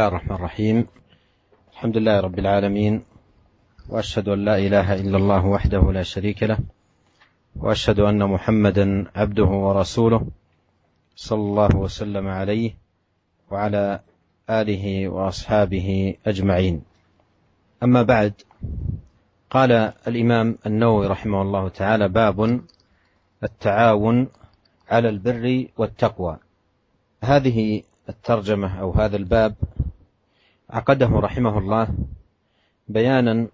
الله الرحمن الرحيم. الحمد لله رب العالمين، وأشهد أن لا إله إلا الله وحده لا شريك له، وأشهد أن محمدا عبده ورسوله صلى الله وسلم عليه وعلى آله وأصحابه أجمعين. أما بعد، قال الإمام النووي رحمه الله تعالى: باب التعاون على البر والتقوى. هذه الترجمة أو هذا الباب عقده رحمه الله بيانا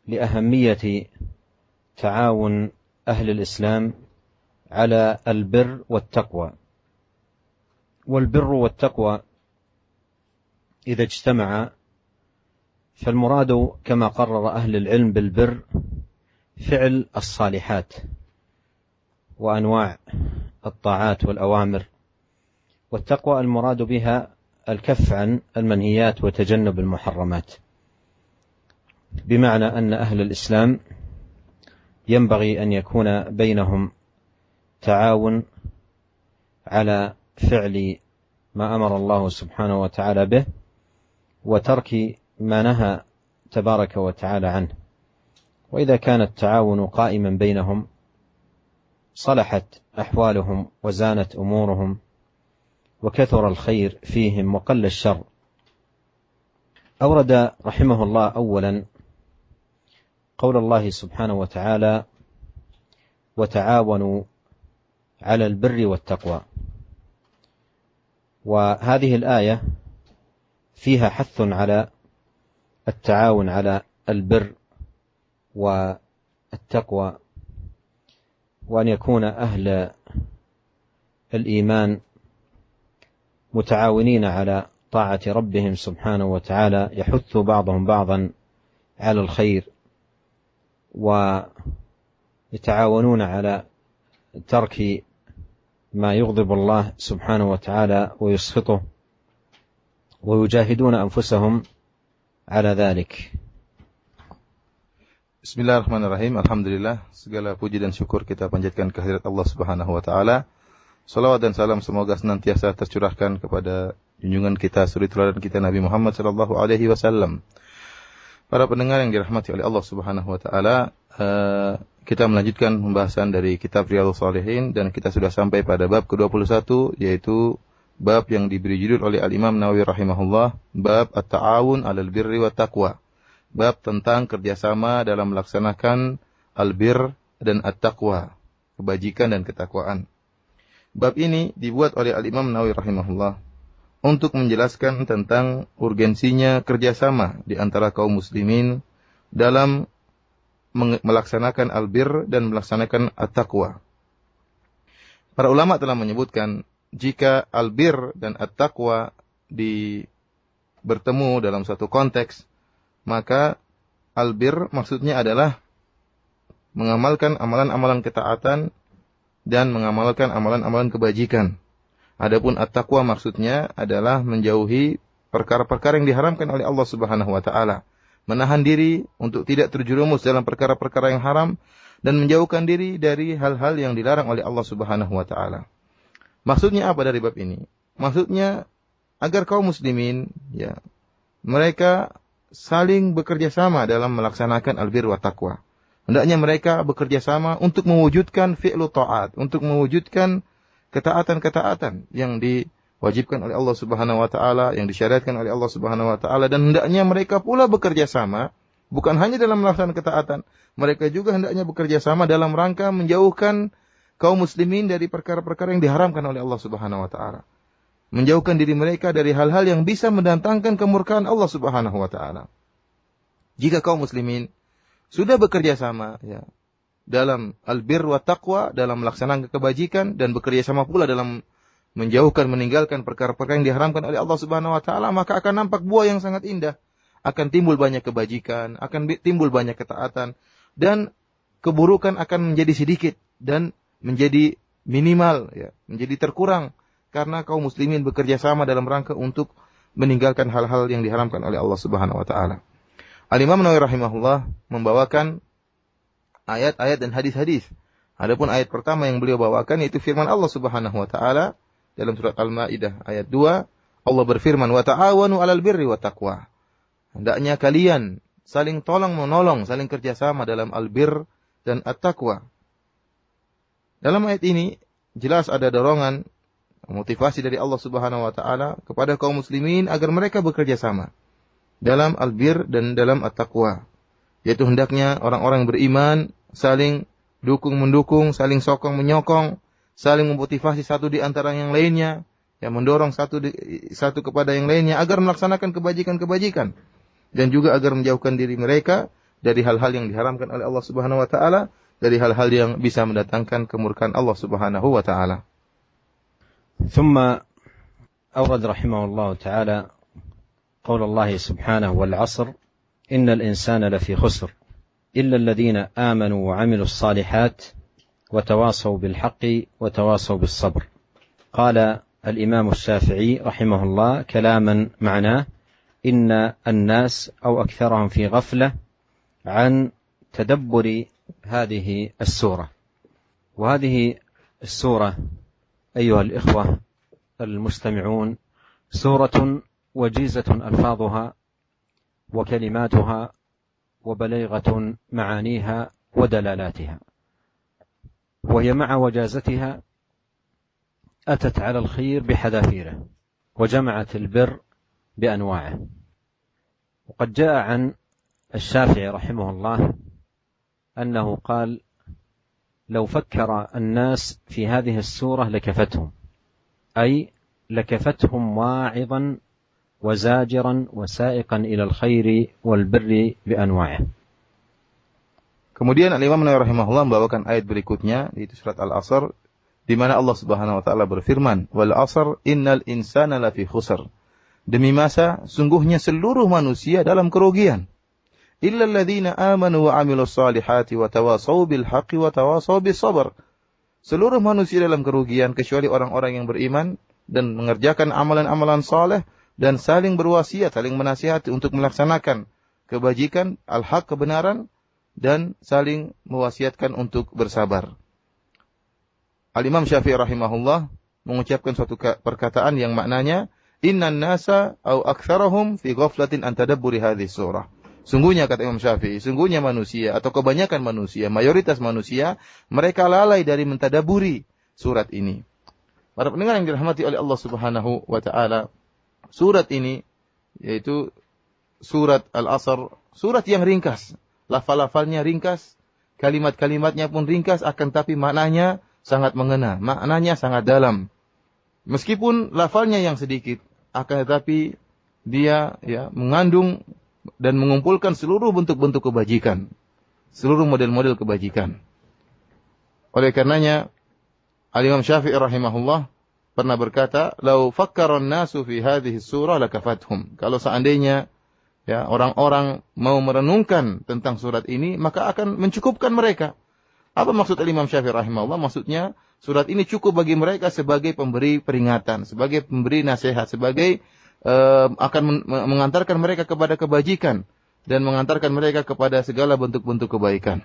لأهمية تعاون أهل الإسلام على البر والتقوى. والبر والتقوى إذا اجتمع فالمراد كما قرر أهل العلم بالبر فعل الصالحات وأنواع الطاعات والأوامر، والتقوى المراد بها الكف عن المنهيات وتجنب المحرمات، بمعنى أن أهل الإسلام ينبغي أن يكون بينهم تعاون على فعل ما أمر الله سبحانه وتعالى به وترك ما نهى تبارك وتعالى عنه. وإذا كان التعاون قائما بينهم صلحت أحوالهم وزانت أمورهم وكثر الخير فيهم وقل الشر. أورد رحمه الله أولا قول الله سبحانه وتعالى: وتعاونوا على البر والتقوى. وهذه الآية فيها حث على التعاون على البر والتقوى، وأن يكون أهل الإيمان متعاونين على طاعة ربهم سبحانه وتعالى، يحث بعضهم بعضا على الخير، ويتعاونون على ترك ما يغضب الله سبحانه وتعالى ويسخطه، ويجاهدون أنفسهم على ذلك. Bismillahirrahmanirrahim. Alhamdulillah, segala puji dan syukur kita panjatkan kehadirat Allah Subhanahu wa taala. Salawat dan salam semoga senantiasa tercurahkan kepada junjungan kita, suri teladan kita, Nabi Muhammad sallallahu alaihi wasallam. Para pendengar yang dirahmati oleh Allah Subhanahu wa taala, kita melanjutkan pembahasan dari kitab Riyadhus Shalihin dan kita sudah sampai pada bab ke-21, yaitu bab yang diberi judul oleh Al-Imam Nawawi rahimahullah, bab at-ta'awun 'alal birri wat taqwa. Bab tentang kerjasama dalam melaksanakan al-bir dan at-taqwa, kebajikan dan ketakwaan. Bab ini dibuat oleh Al-Imam Nawawi rahimahullah untuk menjelaskan tentang urgensinya kerjasama di antara kaum muslimin dalam melaksanakan al-bir dan melaksanakan at-taqwa. Para ulama telah menyebutkan jika al-bir dan at-taqwa bertemu dalam satu konteks, maka al-bir maksudnya adalah mengamalkan amalan-amalan ketaatan dan mengamalkan amalan-amalan kebajikan. Adapun at-taqwa maksudnya adalah menjauhi perkara-perkara yang diharamkan oleh Allah Subhanahu wa taala, menahan diri untuk tidak terjerumus dalam perkara-perkara yang haram dan menjauhkan diri dari hal-hal yang dilarang oleh Allah Subhanahu wa taala. Maksudnya apa dari bab ini? Maksudnya agar kaum muslimin mereka saling bekerja sama dalam melaksanakan albir wa taqwa. Hendaknya mereka bekerja sama untuk mewujudkan fi'lu ta'at, untuk mewujudkan ketaatan-ketaatan yang diwajibkan oleh Allah Subhanahu wa taala, yang disyariatkan oleh Allah Subhanahu wa taala, dan hendaknya mereka pula bekerja sama bukan hanya dalam melaksanakan ketaatan, mereka juga hendaknya bekerja sama dalam rangka menjauhkan kaum muslimin dari perkara-perkara yang diharamkan oleh Allah Subhanahu wa taala. Menjauhkan diri mereka dari hal-hal yang bisa mendatangkan kemurkaan Allah Subhanahu wa taala. Jika kaum muslimin sudah bekerja sama dalam albir wa taqwa, dalam melaksanakan kebajikan, dan bekerja sama pula dalam menjauhkan, meninggalkan perkara-perkara yang diharamkan oleh Allah Subhanahu wa taala, maka akan nampak buah yang sangat indah. Akan timbul banyak kebajikan, akan timbul banyak ketaatan, dan keburukan akan menjadi sedikit dan menjadi minimal, menjadi terkurang, karena kaum muslimin bekerja sama dalam rangka untuk meninggalkan hal-hal yang diharamkan oleh Allah Subhanahu wa taala. Al-Imam Nawawi rahimahullah membawakan ayat-ayat dan hadis-hadis. Adapun ayat pertama yang beliau bawakan yaitu firman Allah Subhanahu wa taala dalam surat Al-Maidah ayat 2, Allah berfirman, "Wa ta'awanu 'alal birri wat taqwa." Hendaknya kalian saling tolong-menolong, saling kerjasama dalam albir dan at-taqwa. Dalam ayat ini jelas ada dorongan, motivasi dari Allah Subhanahu wa taala kepada kaum muslimin agar mereka bekerja sama dalam albir dan dalam at-taqwa. Yaitu hendaknya orang-orang beriman saling dukung-mendukung, saling sokong-menyokong, saling memotivasi satu di antara yang lainnya, yang mendorong satu kepada yang lainnya agar melaksanakan kebajikan-kebajikan. Dan juga agar menjauhkan diri mereka dari hal-hal yang diharamkan oleh Allah Subhanahu wa taala, dari hal-hal yang bisa mendatangkan kemurkaan Allah Subhanahu wa taala. ثم أورد رحمه الله تعالى قول الله سبحانه والعصر إن الإنسان لفي خسر إلا الذين آمنوا وعملوا الصالحات وتواصوا بالحق وتواصوا بالصبر. قال الإمام الشافعي رحمه الله كلاما معناه إن الناس أو أكثرهم في غفلة عن تدبر هذه السورة. وهذه السورة أيها الإخوة المستمعون سورة وجيزة ألفاظها وكلماتها وبليغة معانيها ودلالاتها، وهي مع وجازتها أتت على الخير بحذافيره وجمعت البر بأنواعه. وقد جاء عن الشافعي رحمه الله أنه قال لو فكر الناس في هذه السورة لكفتهم، أي لكفتهم واعظا وزاجرا وسائقا إلى الخير والبر بأنواعه. Kemudian Al-Imam Nawawi rahimahullah membawakan ayat berikutnya, yaitu surat Al-Asr, di mana Allah Subhanahu wa taala berfirman, "Wal 'asr innal insana lafi khusr." Demi masa, sungguhnya seluruh manusia dalam kerugian. Illal ladzina amanu wa 'amilus solihati wa tawasaw bil haqqi wa tawasaw bis sabr. Seluruh manusia dalam kerugian kecuali orang-orang yang beriman dan mengerjakan amalan-amalan saleh dan saling berwasiat, saling menasihati untuk melaksanakan kebajikan, al-haq, kebenaran, dan saling mewasiatkan untuk bersabar. Al-Imam Syafi'i rahimahullah mengucapkan suatu perkataan yang maknanya, "Innan nasa au aktsarahum fi ghaflatin an tadabburi hadhihi surah." Sungguhnya, kata Imam Syafi'i, sungguhnya manusia atau kebanyakan manusia, mayoritas manusia, mereka lalai dari mentadaburi surat ini. Para pendengar yang dirahmati oleh Allah Subhanahu wa taala, surat ini yaitu surat Al-Asr, surat yang ringkas. Lafal-lafalnya ringkas, kalimat-kalimatnya pun ringkas, akan tapi maknanya sangat mengena, maknanya sangat dalam. Meskipun lafalnya yang sedikit, akan tetapi dia mengandung dan mengumpulkan seluruh bentuk-bentuk kebajikan, seluruh model-model kebajikan. Oleh karenanya, Al-Imam Syafi'i rahimahullah pernah berkata, "Lau fakkaron nasu fi hadhihi surah lakafathum." Kalau seandainya orang-orang mau merenungkan tentang surat ini, maka akan mencukupkan mereka. Apa maksud Imam Syafi'i rahimahullah? Maksudnya, surat ini cukup bagi mereka sebagai pemberi peringatan, sebagai pemberi nasihat, sebagai akan mengantarkan mereka kepada kebajikan dan mengantarkan mereka kepada segala bentuk-bentuk kebaikan.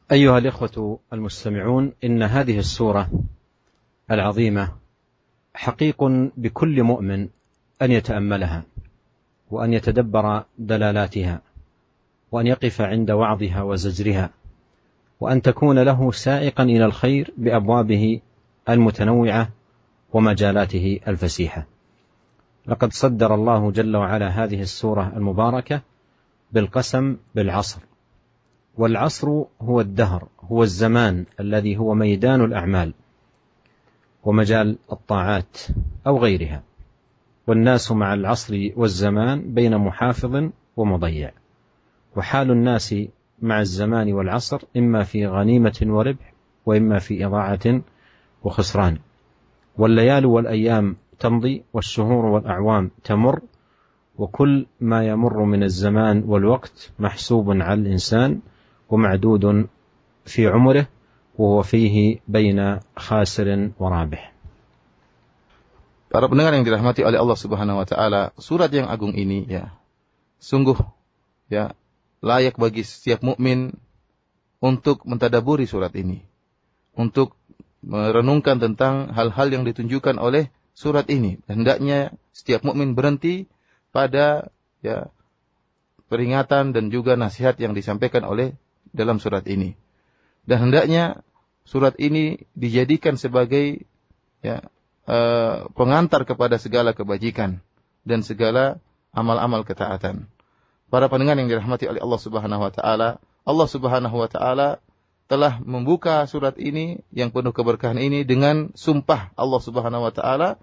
أيها الإخوة المستمعون، إن هذه السورة العظيمة حقيق بكل مؤمن أن يتأملها وأن يتدبر دلالاتها وأن يقف عند وعظها وزجرها وأن تكون له سائقا إلى الخير بأبوابه المتنوعة ومجالاته الفسيحة. لقد صدر الله جل وعلا هذه السورة المباركة بالقسم بالعصر، والعصر هو الدهر، هو الزمان الذي هو ميدان الأعمال ومجال الطاعات أو غيرها، والناس مع العصر والزمان بين محافظ ومضيع، وحال الناس مع الزمان والعصر إما في غنيمة وربح وإما في إضاعة وخسران. والليال والأيام تمضي والشهور والأعوام تمر، وكل ما يمر من الزمان والوقت محسوب على الإنسان ومعدود في عمره، وهو فيه بين خاسر ورابح. Para pendengar yang dirahmati oleh Allah Subhanahu wa taala, surat yang agung ini sungguh layak bagi setiap mukmin untuk mentadaburi surat ini, untuk merenungkan tentang hal-hal yang ditunjukkan oleh surat ini. Hendaknya setiap mukmin berhenti pada ya peringatan dan juga nasihat yang disampaikan oleh dalam surat ini. Dan hendaknya surat ini dijadikan sebagai ya pengantar kepada segala kebajikan dan segala amal-amal ketaatan. Para pendengar yang dirahmati oleh Allah Subhanahu wa taala, Allah Subhanahu wa taala telah membuka surat ini yang penuh keberkahan ini dengan sumpah Allah Subhanahu wa taala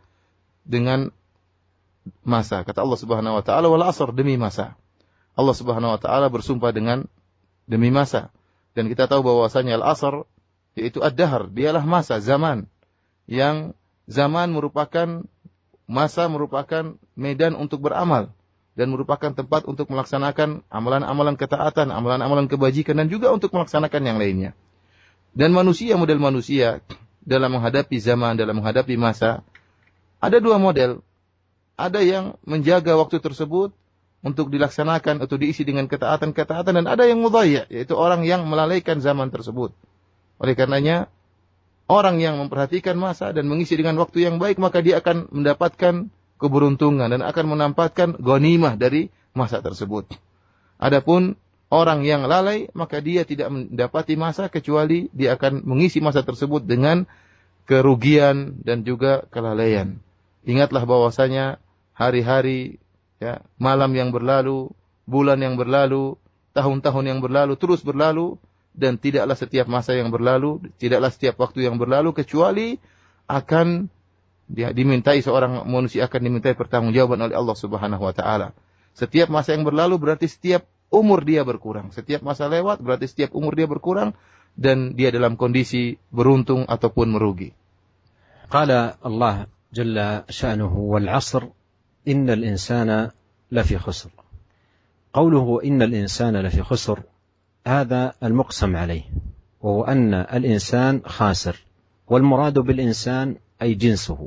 dengan masa. Kata Allah Subhanahu wa taala, "Wal 'asr," demi masa. Allah Subhanahu wa taala bersumpah dengan demi masa. Dan kita tahu bahwasanya al-'asr yaitu ad-dahr, dialah masa, zaman. Yang zaman merupakan masa, merupakan medan untuk beramal dan merupakan tempat untuk melaksanakan amalan-amalan ketaatan, amalan-amalan kebajikan dan juga untuk melaksanakan yang lainnya. Dan manusia, model manusia dalam menghadapi zaman, dalam menghadapi masa, ada dua model. Ada yang menjaga waktu tersebut untuk dilaksanakan atau diisi dengan ketaatan-ketaatan, dan ada yang mudhayya, yaitu orang yang melalaikan zaman tersebut. Oleh karenanya, orang yang memperhatikan masa dan mengisi dengan waktu yang baik, maka dia akan mendapatkan keberuntungan dan akan menampatkan ghanimah dari masa tersebut. Adapun orang yang lalai, maka dia tidak mendapati masa kecuali dia akan mengisi masa tersebut dengan kerugian dan juga kelalaian. Ingatlah bahwasanya hari-hari, ya, malam yang berlalu, bulan yang berlalu, tahun-tahun yang berlalu, terus berlalu, dan tidaklah setiap masa yang berlalu, tidaklah setiap waktu yang berlalu, kecuali akan dimintai seorang manusia, akan dimintai pertanggungjawaban oleh Allah Subhanahu wa taala. Setiap masa yang berlalu berarti setiap umur dia berkurang. Setiap masa lewat berarti setiap umur dia berkurang dan dia dalam kondisi beruntung ataupun merugi. Qala Allah jalla sha'nuhu wal 'asr innal insana lafi khusr. Qawluhu innal insana lafi khusr هذا المقسم عليه وهو أن الإنسان خاسر والمراد بالإنسان أي جنسه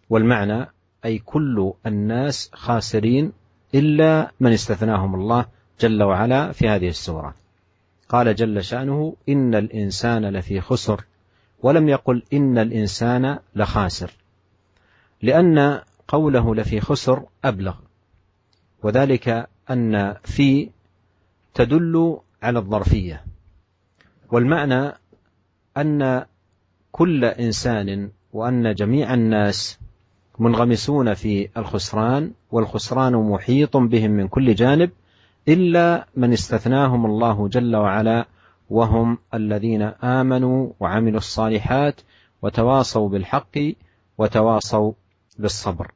والمعنى أي كل الناس خاسرين إلا من استثناهم الله جل وعلا في هذه السورة. قال جل شأنه إن الإنسان لفي خسر ولم يقل إن الإنسان لخاسر لأن قوله لفي خسر أبلغ وذلك أن في تدل على الظرفية والمعنى أن كل إنسان وأن جميع الناس منغمسون في الخسران والخسران محيط بهم من كل جانب إلا من استثناهم الله جل وعلا وهم الذين آمنوا وعملوا الصالحات وتواصوا بالحق وتواصوا بالصبر.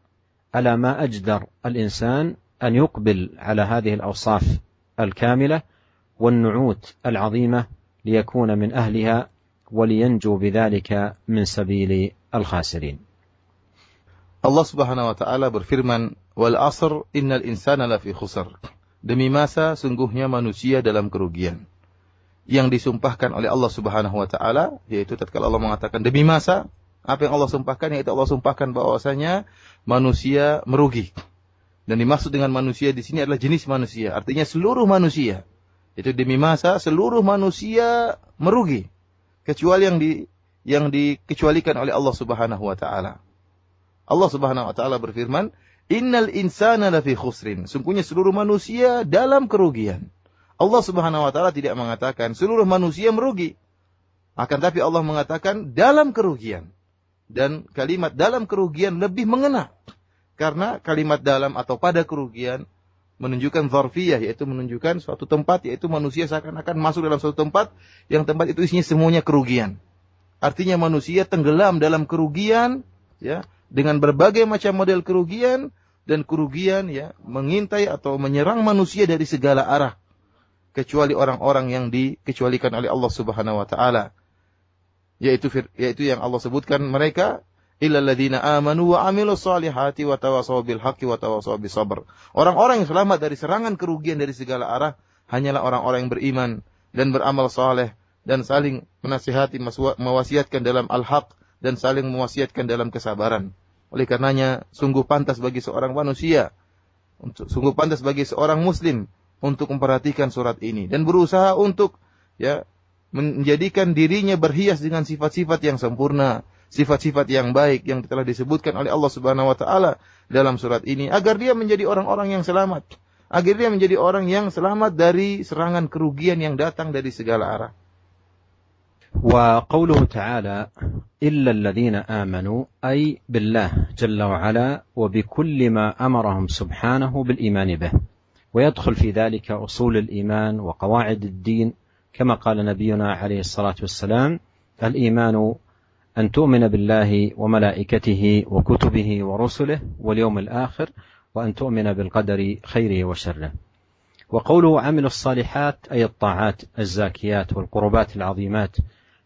ألا ما أجدر الإنسان أن يقبل على هذه الأوصاف الكاملة والنعوت العظيمة ليكون من أهلها ولينجو بذلك من سبيل الخاسرين. Allah Subhanahu wa taala berfirman, "Wal 'asr innal insana lafi khusr." Demi masa sungguhnya manusia dalam kerugian. Yang disumpahkan oleh Allah Subhanahu wa taala yaitu tatkala Allah mengatakan demi masa, apa yang Allah sumpahkan yaitu Allah sumpahkan bahwasanya manusia merugi. Dan dimaksud dengan manusia di sini adalah jenis manusia, artinya seluruh manusia. Itu demi masa seluruh manusia merugi kecuali yang dikecualikan oleh Allah Subhanahu wa taala. Allah Subhanahu wa taala berfirman, "Innal insana lafi khusrin." Sungguhnya seluruh manusia dalam kerugian. Allah Subhanahu wa taala tidak mengatakan seluruh manusia merugi. Akan tapi Allah mengatakan dalam kerugian. Dan kalimat dalam kerugian lebih mengena. Karena kalimat dalam atau pada kerugian menunjukkan dzarfiyah, yaitu menunjukkan suatu tempat, yaitu manusia seakan-akan masuk dalam suatu tempat yang tempat itu isinya semuanya kerugian. Artinya manusia tenggelam dalam kerugian, ya, dengan berbagai macam model kerugian, dan kerugian ya mengintai atau menyerang manusia dari segala arah kecuali orang-orang yang dikecualikan oleh Allah Subhanahu wa taala. Yaitu yang Allah sebutkan mereka illal ladzina amanu wa amilus solihati wa tawassaw bil haqqi wa tawassaw bis sabr. Orang-orang yang selamat dari serangan kerugian dari segala arah hanyalah orang-orang yang beriman dan beramal saleh dan saling menasihati, mewasiatkan dalam al-haq dan saling mewasiatkan dalam kesabaran. Oleh karenanya sungguh pantas bagi seorang manusia, sungguh pantas bagi seorang muslim untuk memperhatikan surat ini dan berusaha untuk ya menjadikan dirinya berhias dengan sifat-sifat yang sempurna, sifat-sifat yang baik yang telah disebutkan oleh Allah Subhanahu wa taala dalam surat ini, agar dia menjadi orang-orang yang selamat, agar dia menjadi orang yang selamat dari serangan kerugian yang datang dari segala arah. وقوله تعالى إلا الذين آمنوا أي بالله جل وعلا وبكل ما أمرهم سبحانه بالإيمان به، ويدخل في ذلك أصول الإيمان وقواعد الدين، كما قال نبينا عليه الصلاة والسلام: الإيمان أن تؤمن بالله وملائكته وكتبه ورسله واليوم الآخر وأن تؤمن بالقدر خيره وشره. وقوله عمل الصالحات أي الطاعات الزاكيات والقربات العظيمات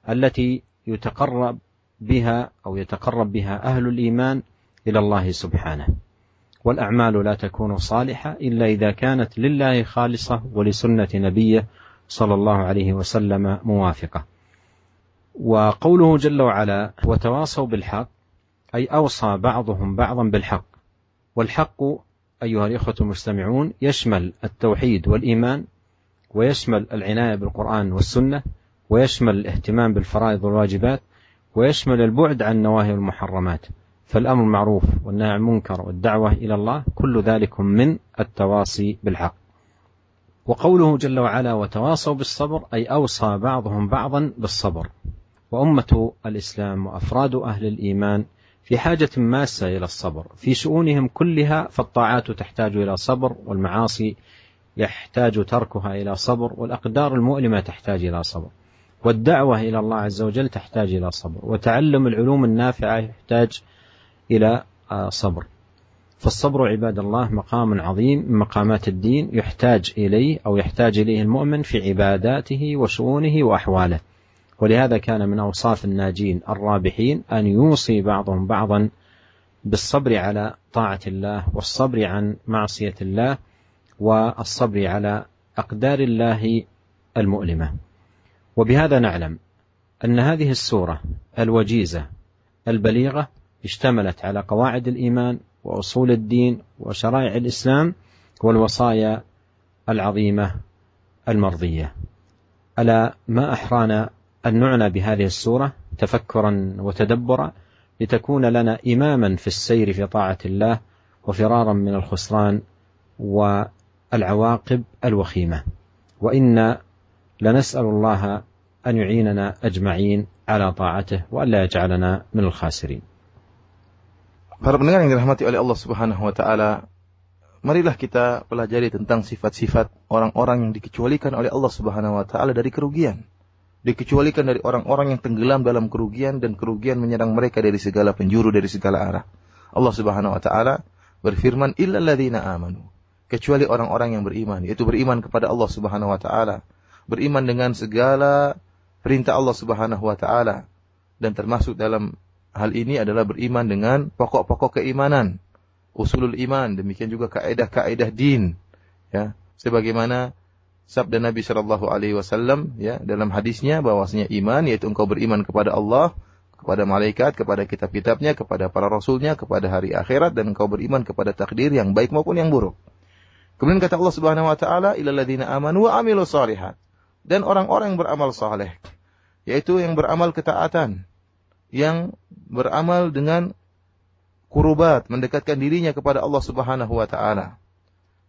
التي يتقرب بها أهل الإيمان إلى الله سبحانه. والأعمال لا تكون صالحة إلا إذا كانت لله خالصة ولسنة نبيه صلى الله عليه وسلم موافقة. وقوله جل وعلا: وتواصوا بالحق أي أوصى بعضهم بعضا بالحق. والحق أيها الإخوة المستمعون يشمل التوحيد والإيمان، ويشمل العناية بالقرآن والسنة، ويشمل الاهتمام بالفرائض والواجبات، ويشمل البعد عن النواهي والمحرمات. فالأمر المعروف والنهي عن المنكر والدعوة إلى الله كل ذلك من التواصي بالحق. وقوله جل وعلا: وتواصوا بالصبر أي أوصى بعضهم بعضا بالصبر. وأمة الإسلام وأفراد أهل الإيمان في حاجة ماسة إلى الصبر في شؤونهم كلها، فالطاعات تحتاج إلى صبر، والمعاصي يحتاج تركها إلى صبر، والأقدار المؤلمة تحتاج إلى صبر، والدعوة إلى الله عز وجل تحتاج إلى صبر، وتعلم العلوم النافعة يحتاج إلى صبر. فالصبر عباد الله مقام عظيم من مقامات الدين يحتاج إليه المؤمن في عباداته وشؤونه وأحواله. ولهذا كان من أوصاف الناجين الرابحين أن يوصي بعضهم بعضا بالصبر على طاعة الله، والصبر عن معصية الله، والصبر على أقدار الله المؤلمة. وبهذا نعلم أن هذه السورة الوجيزة البليغة اشتملت على قواعد الإيمان وأصول الدين وشرائع الإسلام والوصايا العظيمة المرضية. ألا ما أحرانا أن نعنى بهذه السورة تفكرا وتدبرا لتكون لنا إماما في السير في طاعة الله، وفرارا من الخسران والعواقب الوخيمة. وإنا لنسأل الله أن يعيننا أجمعين على طاعته وألا يجعلنا من الخاسرين. Para pendengar yang dirahmati oleh Allah Subhanahu wa taala, marilah kita pelajari tentang sifat-sifat orang-orang yang dikecualikan oleh Allah Subhanahu wa taala dari kerugian. Dikecualikan dari orang-orang yang tenggelam dalam kerugian, dan kerugian menyerang mereka dari segala penjuru, dari segala arah. Allah Subhanahu wa taala berfirman, illal ladzina amanu, kecuali orang-orang yang beriman, yaitu beriman kepada Allah Subhanahu wa taala, beriman dengan segala perintah Allah Subhanahu wa taala, dan termasuk dalam hal ini adalah beriman dengan pokok-pokok keimanan, usulul iman, demikian juga kaidah-kaidah din, ya, sebagaimana sabda Nabi sallallahu alaihi wasallam, ya, dalam hadisnya bahwasanya iman yaitu engkau beriman kepada Allah, kepada malaikat, kepada kitab-kitabnya, kepada para rasulnya, kepada hari akhirat, dan engkau beriman kepada takdir yang baik maupun yang buruk. Kemudian kata Allah Subhanahu wa taala, illal ladzina amanu wa amilus shalihat, dan orang-orang yang beramal saleh, yaitu yang beramal ketaatan, yang beramal dengan kurubat, mendekatkan dirinya kepada Allah Subhanahu wa taala.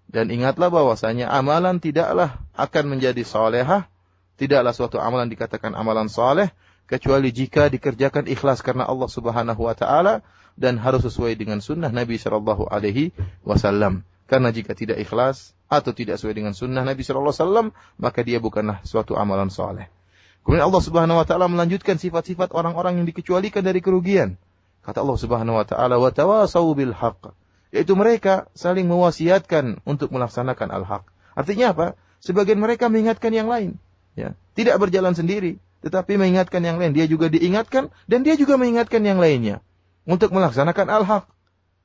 Dan ingatlah bahwasanya amalan tidaklah akan menjadi salehah, tidaklah suatu amalan dikatakan amalan saleh kecuali jika dikerjakan ikhlas karena Allah Subhanahu wa taala dan harus sesuai dengan sunnah Nabi sallallahu alaihi wasallam. Karena jika tidak ikhlas atau tidak sesuai dengan sunnah Nabi sallallahu alaihi wasallam, maka dia bukanlah suatu amalan saleh. Kemudian Allah Subhanahu wa taala melanjutkan sifat-sifat orang-orang yang dikecualikan dari kerugian. Kata Allah Subhanahu wa taala, wa tawasau bil haqq, yaitu mereka saling mewasiatkan untuk melaksanakan al-haq. Artinya apa? Sebagian mereka mengingatkan yang lain, ya. Tidak berjalan sendiri, tetapi mengingatkan yang lain. Dia juga diingatkan dan dia juga mengingatkan yang lainnya untuk melaksanakan al-haq.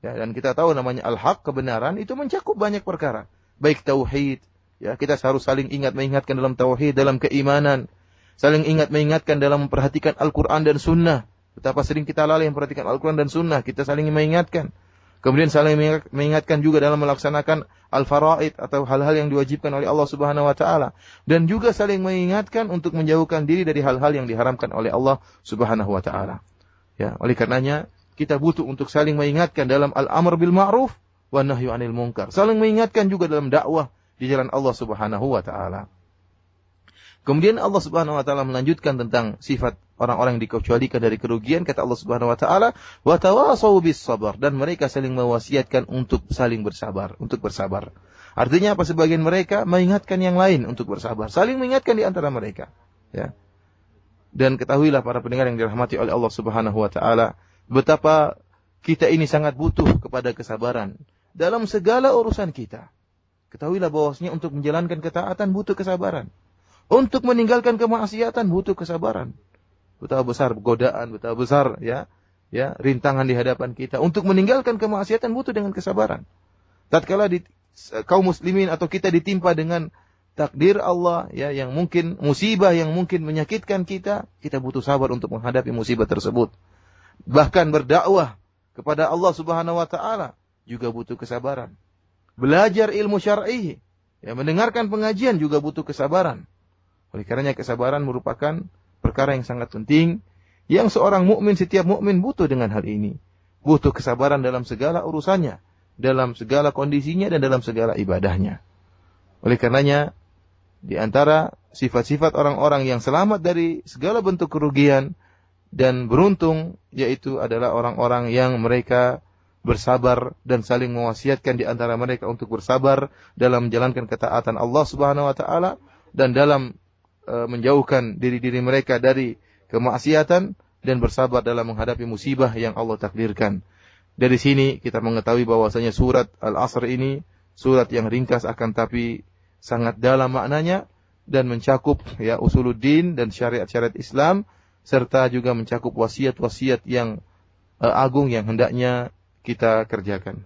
Ya, dan kita tahu namanya al-haq, kebenaran, itu mencakup banyak perkara. Baik tauhid, ya, kita harus saling ingat mengingatkan dalam tauhid, dalam keimanan. Saling ingat mengingatkan dalam memperhatikan Al-Quran dan Sunnah. Betapa sering kita lalai memperhatikan Al-Quran dan Sunnah. Kita saling mengingatkan. Kemudian saling mengingatkan juga dalam melaksanakan al-faraid atau hal-hal yang diwajibkan oleh Allah Subhanahu wa taala, dan juga saling mengingatkan untuk menjauhkan diri dari hal-hal yang diharamkan oleh Allah Subhanahu wa taala. Ya, oleh karenanya kita butuh untuk saling mengingatkan dalam al-amr bil ma'ruf wa nahyu 'anil munkar. Saling mengingatkan juga dalam dakwah di jalan Allah Subhanahu wa taala. Kemudian Allah Subhanahu wa taala melanjutkan tentang sifat orang-orang yang dikecualikan dari kerugian. Kata Allah Subhanahu wa taala, "Wa tawasau bis sabar," dan mereka saling mewasiatkan untuk saling bersabar, untuk bersabar. Artinya apa? Sebagian mereka mengingatkan yang lain untuk bersabar, saling mengingatkan di antara mereka, ya. Dan ketahuilah para pendengar yang dirahmati oleh Allah Subhanahu wa taala, betapa kita ini sangat butuh kepada kesabaran dalam segala urusan kita. Ketahuilah bahwasanya untuk menjalankan ketaatan butuh kesabaran. Untuk meninggalkan kemaksiatan butuh kesabaran. Betapa besar godaan, betapa besar ya rintangan di hadapan kita. Untuk meninggalkan kemaksiatan butuh dengan kesabaran. Tatkala kaum muslimin atau kita ditimpa dengan takdir Allah ya yang mungkin musibah yang mungkin menyakitkan kita, kita butuh sabar untuk menghadapi musibah tersebut. Bahkan berdakwah kepada Allah Subhanahu wa taala juga butuh kesabaran. Belajar ilmu syar'i, ya mendengarkan pengajian juga butuh kesabaran. Oleh karenanya kesabaran merupakan perkara yang sangat penting yang seorang mukmin, setiap mukmin butuh dengan hal ini. Butuh kesabaran dalam segala urusannya, dalam segala kondisinya dan dalam segala ibadahnya. Oleh karenanya di antara sifat-sifat orang-orang yang selamat dari segala bentuk kerugian dan beruntung yaitu adalah orang-orang yang mereka bersabar dan saling mewasiatkan di antara mereka untuk bersabar dalam menjalankan ketaatan Allah Subhanahu wa taala dan dalam menjauhkan diri-diri mereka dari kemaksiatan dan bersabar dalam menghadapi musibah yang Allah takdirkan. Dari sini kita mengetahui bahwasanya surat Al-Asr ini surat yang ringkas akan tapi sangat dalam maknanya dan mencakup ya usuluddin dan syariat-syariat Islam serta juga mencakup wasiat-wasiat yang agung yang hendaknya kita kerjakan.